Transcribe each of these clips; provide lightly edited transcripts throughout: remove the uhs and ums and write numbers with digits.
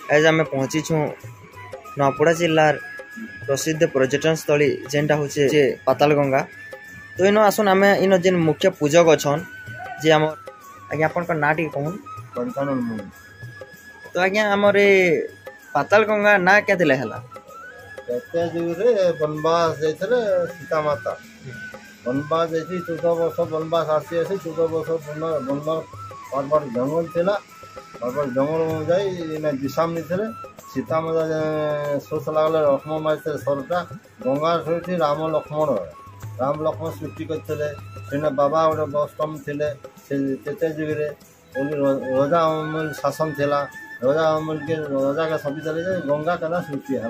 आज आम पहुँचीछू नूआपड़ा जिलार प्रसिद्ध पर्यटन स्थली जेनटा हूँ पातालगंगा। तो इन आसन आम इन जेन मुख्य पूजक अच्छन जे आम आज्ञा आपन ना टी कहून। तो आज्ञा आमर पातालगंगा ना क्या है बनवास जाते सीता माता बनवास जाती 14 वर्ष बनवास आसी 14 वर्ष बनवास बार जंगल थिला बार जंगल जाई विश्राम नहीं सीता माता शोष लगले लक्ष्मण मारी सरटा गंगा सहित राम लक्ष्मण सृष्टि करते बाबा गोटे बसम थे जुगे रजा अमूल शासन थिला रजा अमूल के रजा के सभी चले गंगा केना सृष्टि है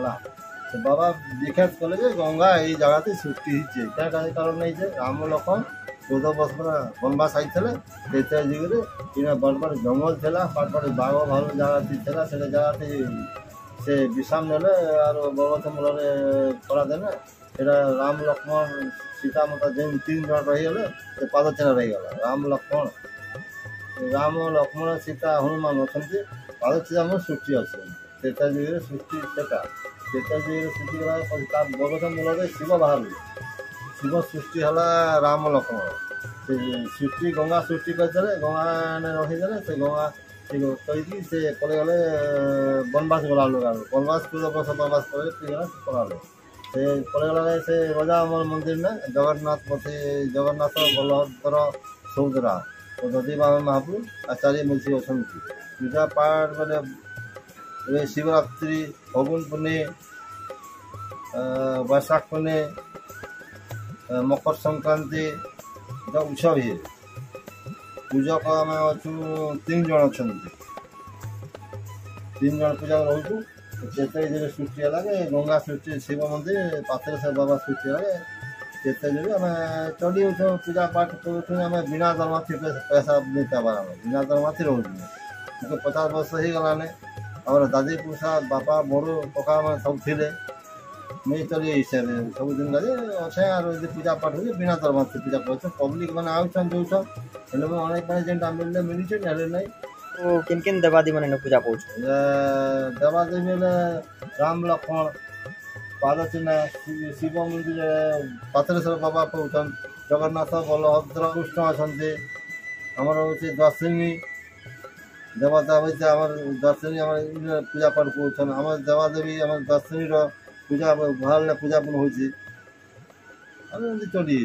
से बाबा विख्यात कले गंगा ये जगह सृष्टि क्या कारण नहीं राम लक्ष्मण 14 वर्ष बनवास आई जुगे बड़ बड़ जंगल थिला बड़ बड़ बाघ भालू जगह से जगह से विश्राम ने और पर्वत मूल खड़ा देने राम लक्ष्मण सीता माता जेन 3 जन रहीगले पादचिन्ह रहीगला राम लक्ष्मण सीता हनुमान अच्छा पादचिन्ह सृष्टि अच्छे जुगे सृष्टि जुगे सृष्टि पर्वत मूल शिव बाहर शिव सृष्टि है राम लक्ष्मण सृष्टि गंगा सृष्टि करते गंगा ने रहीदे से गंगा कहीकि से पलि गले बनवास गला लोग बनवास 14 वर्ष बनवास पलालो से पलि गला से रजा अमर मंदिर ने जगन्नाथ जगन्नाथ बलभद्र सौदरा और दधी बाबा महाप्रभु आचार्य मिलसी अच्छा पूजा पाठ बोले शिवरात्रि फगुन पुणे वैशाख पुणे मकर संक्रांति उत्सव है पूजक आम अच्छु 3 जन अच्छा 3 जन पूजा रोचु सृष्टि है गंगा सृष्टि शिव मंदिर पात्र से बाबा सृष्टि है जो आम चली पूजा पाठ करें बिना दरमाथी पैसा नहीं पार बिना दरमाथी रोज 50 वर्ष हो गलाने आम दादी पुषा बापा बड़ो पका सब थे नहीं चली सब दिन अच्छे पूजा पाठ हो बिना दरमाथी पूजा कर पब्लिक मैंने आउन जो अनेक जेनटा मिलने मिली ना तो किन किन देवादी मैंने पूजा पाँच देवादेवी राम लक्ष्मण पादचिन्ह शिव मंदिर पात्रेश्वर बाबा पाचन जगन्नाथ बलभद्र कृष्ण अच्छा आमर हूँ दर्शिनी देवता आम दर्शिनी पूजा पाठ कर आम देवादेवी आम दर्शिनी पूजा बाहर पूजा हो चली